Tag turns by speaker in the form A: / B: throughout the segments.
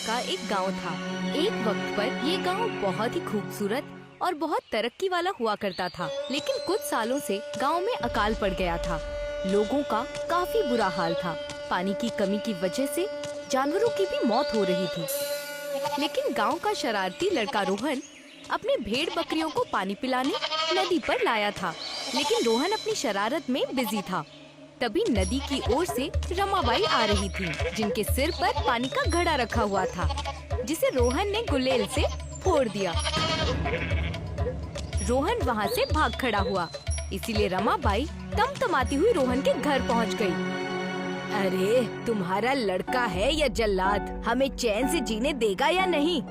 A: का एक गांव था। एक वक्त पर ये गांव बहुत ही खूबसूरत और बहुत तरक्की वाला हुआ करता था, लेकिन कुछ सालों से गांव में अकाल पड़ गया था। लोगों का काफी बुरा हाल था। पानी की कमी की वजह से जानवरों की भी मौत हो रही थी। लेकिन गांव का शरारती लड़का रोहन अपने भेड़ बकरियों को पानी पिलाने नदी पर लाया था। लेकिन रोहन अपनी शरारत में बिजी था। तभी नदी की ओर से रमाबाई आ रही थी, जिनके सिर पर पानी का घड़ा रखा हुआ था, जिसे रोहन ने गुलेल से फोड़ दिया। रोहन वहाँ से भाग खड़ा हुआ, इसीलिए रमाबाई तमतमाती हुई रोहन के घर पहुँच गई। अरे तुम्हारा लड़का है या जल्लाद, हमें चैन से जीने देगा या नहीं?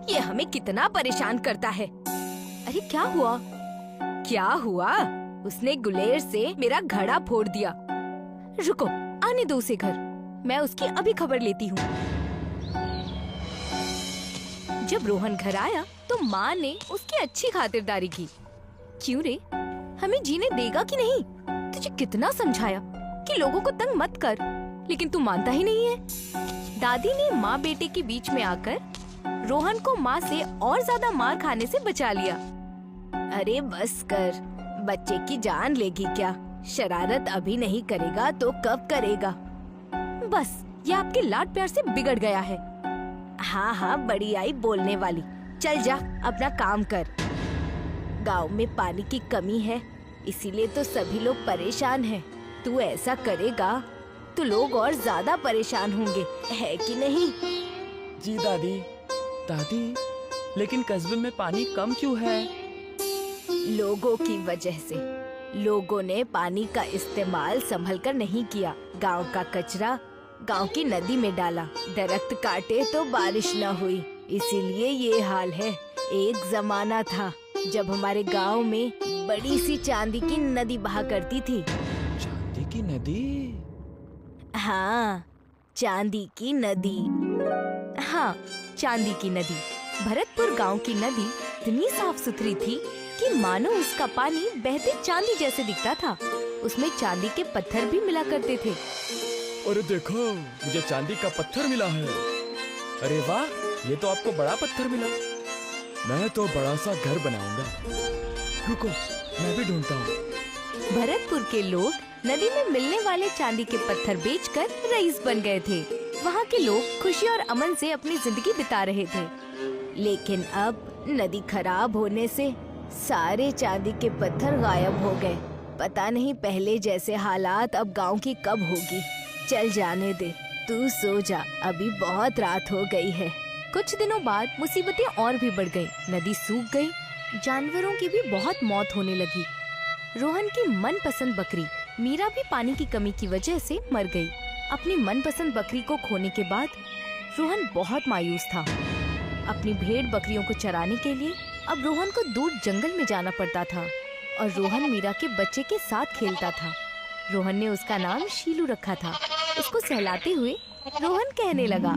A: ये हमें कितना परेशान करता है। अरे क्या हुआ? क्या हुआ? उसने गुलेर से मेरा घड़ा फोड़ दिया। रुको, आने दो उसे घर, मैं उसकी अभी खबर लेती हूँ। जब रोहन घर आया तो माँ ने उसकी अच्छी खातिरदारी की। क्यों रे, हमें जीने देगा कि नहीं? तुझे कितना समझाया कि लोगों को तंग मत कर, लेकिन तू मानता ही नहीं है। दादी ने माँ बेटे के बीच में आकर रोहन को माँ से और ज्यादा मार खाने से बचा लिया। अरे बस कर, बच्चे की जान लेगी क्या? शरारत अभी नहीं करेगा तो कब करेगा? बस ये आपके लाड प्यार से बिगड़ गया है। हाँ हाँ, बड़ी आई बोलने वाली। चल जा, अपना काम कर। गांव में पानी की कमी है, इसीलिए तो सभी लोग परेशान हैं। तू ऐसा करेगा तो लोग और ज्यादा परेशान होंगे, है कि नहीं?
B: जी दादी। दादी, लेकिन कस्बे में पानी कम क्यों है?
A: लोगों की वजह से। लोगों ने पानी का इस्तेमाल संभल कर नहीं किया। गांव का कचरा गांव की नदी में डाला, दरख्त काटे तो बारिश न हुई, इसीलिए ये हाल है। एक जमाना था जब हमारे गांव में बड़ी सी चांदी की नदी बहा करती थी।
B: चांदी की नदी?
A: हाँ, चांदी की नदी। हाँ, चांदी की नदी। भरतपुर गांव की नदी इतनी साफ सुथरी थी कि मानो उसका पानी बहते चांदी जैसे दिखता था। उसमें चांदी के पत्थर भी मिला करते थे।
B: अरे देखो, मुझे चांदी का पत्थर मिला है। अरे वाह, ये तो आपको बड़ा पत्थर मिला। मैं तो बड़ा सा घर बनाऊंगा। रुको, मैं भी ढूंढता हूँ।
A: भरतपुर के लोग नदी में मिलने वाले चांदी के पत्थर बेचकर रईस बन गए थे। वहाँ के लोग खुशी और अमन से अपनी जिंदगी बिता रहे थे। लेकिन अब नदी खराब होने से सारे चांदी के पत्थर गायब हो गए। पता नहीं पहले जैसे हालात अब गांव की कब होगी। चल जाने दे, तू सो जा, अभी बहुत रात हो गई है। कुछ दिनों बाद मुसीबतें और भी बढ़ गईं। नदी सूख गई, जानवरों की भी बहुत मौत होने लगी। रोहन की मनपसंद बकरी मीरा भी पानी की कमी की वजह से मर गई। अपनी मनपसंद बकरी को खोने के बाद रोहन बहुत मायूस था। अपनी भेड़ बकरियों को चराने के लिए अब रोहन को दूर जंगल में जाना पड़ता था और रोहन मीरा के बच्चे के साथ खेलता था। रोहन ने उसका नाम शीलू रखा था। उसको सहलाते हुए रोहन कहने लगा,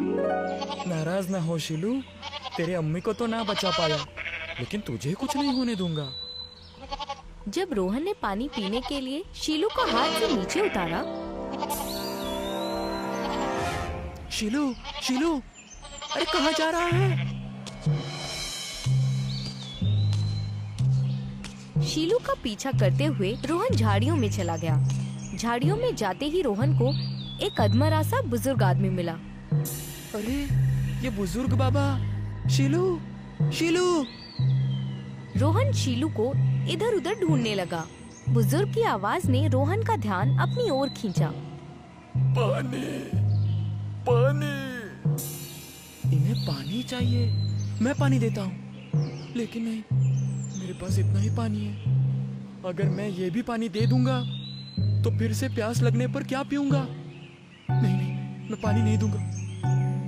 B: नाराज ना हो शीलू, तेरे अम्मी को तो ना बचा पाया, लेकिन तुझे कुछ नहीं होने दूंगा।
A: जब रोहन ने पानी पीने के लिए शीलू को हाथ से नीचे उतारा,
B: शीलू, शीलू, अरे कहाँ जा रहा है?
A: शीलू का पीछा करते हुए रोहन झाड़ियों में चला गया। झाड़ियों में जाते ही रोहन को एक अधमरा सा बुजुर्ग आदमी मिला।
B: अरे ये बुजुर्ग बाबा, शीलू, शीलू।
A: रोहन शीलू को इधर उधर ढूंढने लगा। बुजुर्ग की आवाज ने रोहन का ध्यान अपनी ओर खींचा।
B: पानी, पानी। इन्हें पानी चाहिए, मैं पानी देता हूँ, लेकिन नहीं, मेरे पास इतना ही पानी है। अगर मैं ये भी पानी दे दूंगा तो फिर से प्यास लगने पर क्या पीऊंगा? नहीं नहीं, मैं पानी नहीं दूंगा।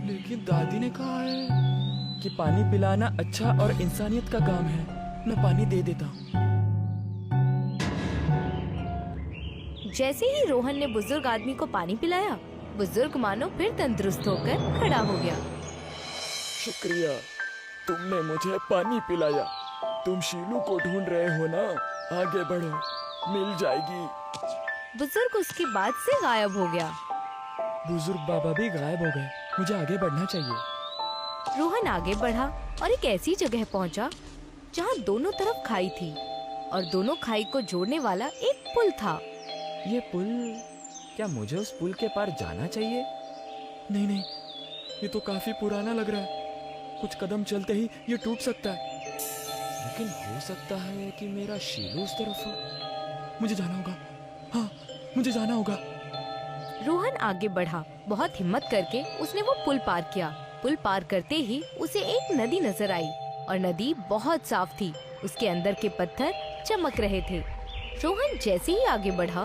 B: लेकिन दादी ने कहा है कि पानी पिलाना अच्छा और इंसानियत का काम है। मैं पानी दे देता हूँ।
A: जैसे ही रोहन ने बुजुर्ग आदमी को पानी पिलाया, बुजुर्ग मानो फिर तंदुरुस्त होकर खड़ा हो गया।
B: शुक्रिया, तुमने मुझे पानी पिलाया। तुम शीलू को ढूंढ रहे हो ना? आगे बढ़ो, मिल जाएगी।
A: बुजुर्ग उसकी बात से गायब हो गया।
B: बुजुर्ग बाबा भी गायब हो गए। मुझे आगे बढ़ना चाहिए।
A: रोहन आगे बढ़ा और एक ऐसी जगह पहुंचा जहां दोनों तरफ खाई थी और दोनों खाई को जोड़ने वाला एक पुल था।
B: ये पुल, क्या मुझे उस पुल के पार जाना चाहिए? नहीं नहीं, ये तो काफी पुराना लग रहा है। कुछ कदम चलते ही ये टूट सकता है। लेकिन हो सकता है कि मेरा शीलू उस तरफ हो। मुझे जाना होगा। हाँ, मुझे जाना होगा।
A: रोहन आगे बढ़ा। बहुत हिम्मत करके उसने वो पुल पार किया। पुल पार करते ही उसे एक नदी नजर आई और नदी बहुत साफ थी। उसके अंदर के पत्थर चमक रहे थे। रोहन जैसे ही आगे बढ़ा,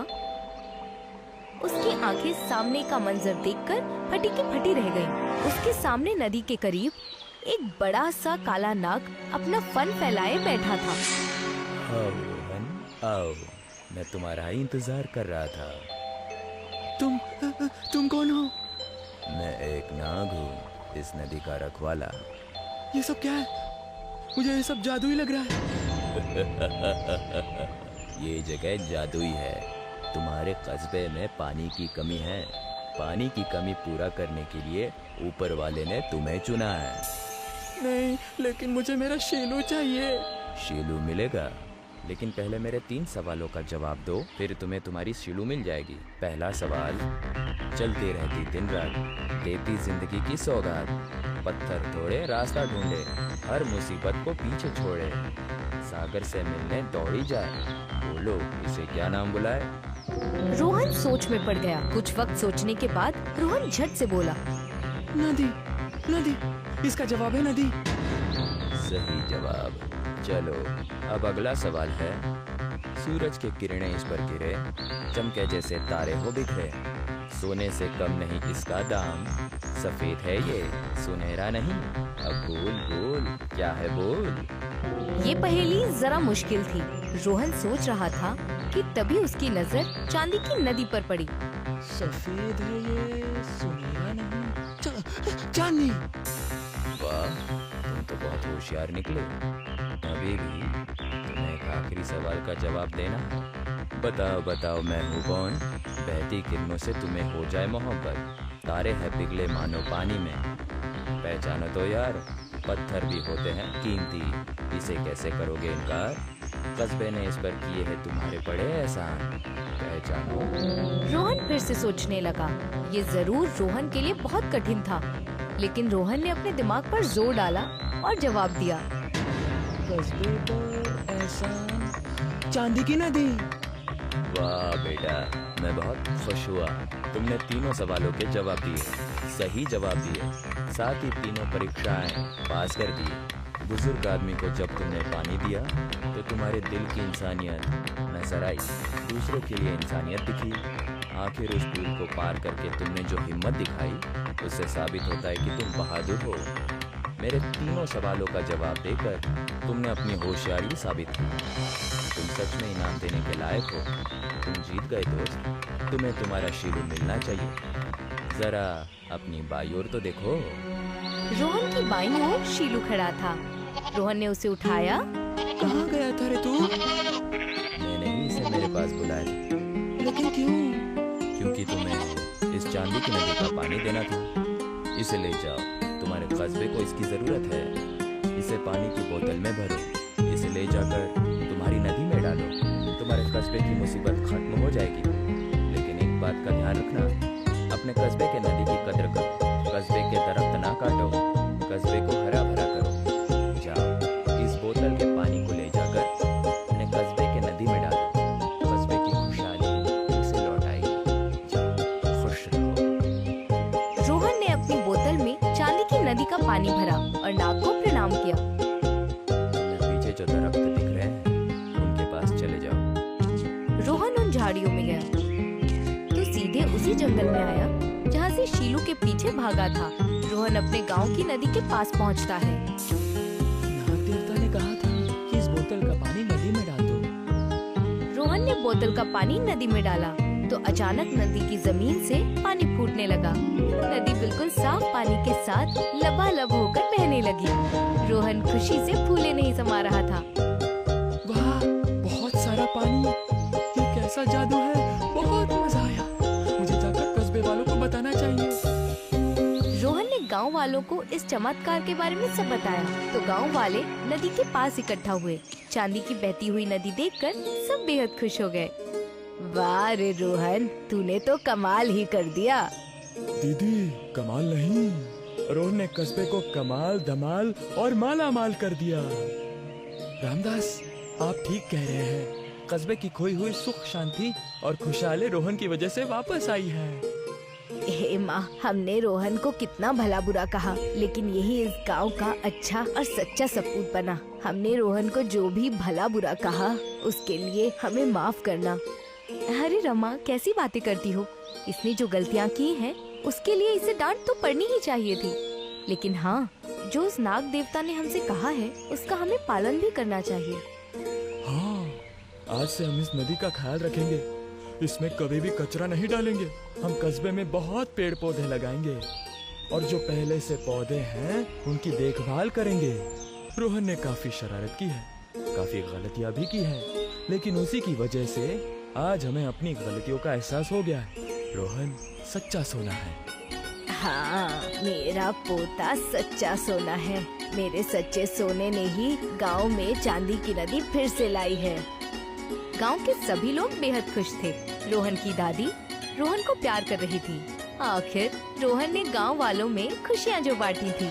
A: उसकी आंखें सामने का मंजर देखकर फटी की फटी रह गईं। उसके सामने नदी के करीब एक बड़ा सा काला नाग अपना फन फैलाए बैठा था।
C: आओ रोहन, आओ, मैं तुम्हारा ही इंतजार कर रहा था।
B: तुम कौन हो?
C: मैं एक नाग हूँ, इस नदी का रखवाला।
B: ये सब क्या है? मुझे ये सब जादू ही लग रहा है।
C: ये जगह जादुई है। तुम्हारे कस्बे में पानी की कमी है। पानी की कमी पूरा करने के लिए ऊपर वाले ने तुम्हें चुना है।
B: नहीं, लेकिन मुझे मेरा शीलू चाहिए।
C: शीलू मिलेगा, लेकिन पहले मेरे 3 सवालों का जवाब दो, फिर तुम्हें तुम्हारी शीलू मिल जाएगी। पहला सवाल, चलती रहती दिन रात, देती जिंदगी की सौगात, पत्थर तोड़े रास्ता ढूंढे, हर मुसीबत को पीछे छोड़े, सागर से मिलने दौड़ी जाए, बोलो इसे क्या नाम बुलाए?
A: रोहन सोच में पड़ गया। कुछ वक्त सोचने के बाद रोहन झट से बोला,
B: नदी, नदी, इसका जवाब है नदी।
C: सही जवाब। चलो, अब अगला सवाल है। सूरज की किरणें इस पर गिरे, चमके जैसे तारे हो बिखरे, सोने से कम नहीं इसका दाम, सफेद है ये सुनहरा नहीं, अब बोल बोल क्या है बोल।
A: ये पहेली जरा मुश्किल थी। रोहन सोच रहा था कि तभी उसकी नजर चांदी की नदी पर पड़ी।
B: सफेद है ये, सुनहरा नहीं, चांदी।
C: वाह, तुम तो बहुत होशियार निकले। अभी भी तुम्हें एक आखिरी सवाल का जवाब देना है। बताओ बताओ, मैं हूँ कौन? बहती किरणों से तुम्हें हो जाए मोहब्बत, तारे हैं पिघले मानो पानी में, पहचानो तो यार, पत्थर भी होते हैं कीमती, इसे कैसे करोगे इनकार? कस्बे ने इस पर किए हैं तुम्हारे बड़े एहसान, पहचानो।
A: रोहन फिर से सोचने लगा। ये जरूर रोहन के लिए बहुत कठिन था, लेकिन रोहन ने अपने दिमाग पर जोर डाला और जवाब दिया,
B: कस्बे पर एहसान, चांदी की नदी।
C: वाह बेटा, मैं बहुत खुश हुआ। तुमने तीनों सवालों के जवाब दिए, सही जवाब दिए, साथ ही तीनों परीक्षाएं पास कर दी। बुजुर्ग आदमी को जब तुमने पानी दिया तो तुम्हारे दिल की इंसानियत नजर आई, दूसरों के लिए इंसानियत दिखी। आखिर उस पुल को पार करके तुमने जो हिम्मत दिखाई, उससे साबित होता है कि तुम बहादुर हो। मेरे तीनों सवालों का जवाब देकर तुमने अपनी होशियारी साबित की। तुम सच में इनाम देने के लायक हो। तुम जीत गए दोस्त। तुम्हें तुम्हारा शीलू मिलना चाहिए। जरा अपनी बाई ओर तो देखो।
A: रोहन की बाईं ओर शीलू खड़ा था। रोहन ने उसे उठाया।
B: कहाँ गया था रे तू?
C: मैंने ही इसे मेरे पास बुलाया,
B: लेकिन क्यों?
C: क्योंकि तुम्हें इस चांदी की नदी का पानी देना था। इसे ले जाओ, तुम्हारे कस्बे को इसकी जरूरत है। इसे पानी की बोतल में भरो, इसे ले जाकर तुम्हारी नदी में डालो, तुम्हारे कस्बे की मुसीबत खत्म हो जाएगी। लेकिन एक बात का ध्यान रखना, अपने कस्बे के नदी की कद्र करो, कस्बे के दरख्त ना काटो, कस्बे को हरा भरा करो। जाओ, इस बोतल के पानी को ले जाकर अपने कस्बे के नदी में डालो, कस्बे की खुशहाली फिर से लौट आएगी। जाओ, खुश रहो।
A: रोहन ने अपनी बोतल में चांदी की नदी का पानी भरा और नाग को प्रणाम किया।
C: पीछे जो दरख्त दिख रहे हैं, उनके पास चले जाओ।
A: रोहन उन झाड़ियों में गया तो सीधे उसी जंगल में आया जहाँ से शीलू के पीछे भागा था। रोहन अपने गांव की नदी के पास पहुँचता है।
B: नाग देवता ने कहा था कि इस बोतल का पानी नदी में डाल दो।
A: रोहन ने बोतल का पानी नदी में डाला तो अचानक नदी की जमीन से पानी फूटने लगा। नदी बिल्कुल साफ पानी के साथ लबालब होकर बहने लगी। रोहन खुशी से फूले नहीं समा रहा था।
B: वाह, बहुत सारा पानी, ये कैसा जादू है, बहुत मजा आया। मुझे जाकर कस्बे वालों को बताना चाहिए।
A: रोहन ने गांव वालों को इस चमत्कार के बारे में सब बताया तो गांव वाले नदी के पास इकट्ठा हुए। चांदी की बहती हुई नदी देखकर सब बेहद खुश हो गए। वाह रे रोहन, तूने तो कमाल ही कर दिया।
B: दीदी कमाल नहीं, रोहन ने कस्बे को कमाल धमाल और माला माल कर दिया। रामदास, आप ठीक कह रहे हैं। कस्बे की खोई हुई सुख शांति और खुशहाली रोहन की वजह से वापस आई है।
A: हे माँ, हमने रोहन को कितना भला बुरा कहा, लेकिन यही इस गांव का अच्छा और सच्चा सपूत बना। हमने रोहन को जो भी भला बुरा कहा उसके लिए हमें माफ करना। अरे रमा, कैसी बातें करती हो? इसने जो गलतियाँ की हैं उसके लिए इसे डांट तो पड़नी ही चाहिए थी। लेकिन हाँ, जो उस नाग देवता ने हमसे कहा है उसका हमें पालन भी करना चाहिए।
B: हाँ, आज से हम इस नदी का ख्याल रखेंगे। इसमें कभी भी कचरा नहीं डालेंगे। हम कस्बे में बहुत पेड़ पौधे लगाएंगे और जो पहले से पौधे हैं उनकी देखभाल करेंगे। रोहन ने काफी शरारत की है, काफी गलतियां भी की है, लेकिन उसी की वजह से आज हमें अपनी गलतियों का एहसास हो गया है। रोहन सच्चा सोना है।
A: हाँ, मेरा पोता सच्चा सोना है। मेरे सच्चे सोने ने ही गांव में चांदी की नदी फिर से लाई है। गांव के सभी लोग बेहद खुश थे। रोहन की दादी रोहन को प्यार कर रही थी। आखिर रोहन ने गांव वालों में खुशियां जो बांटी थी।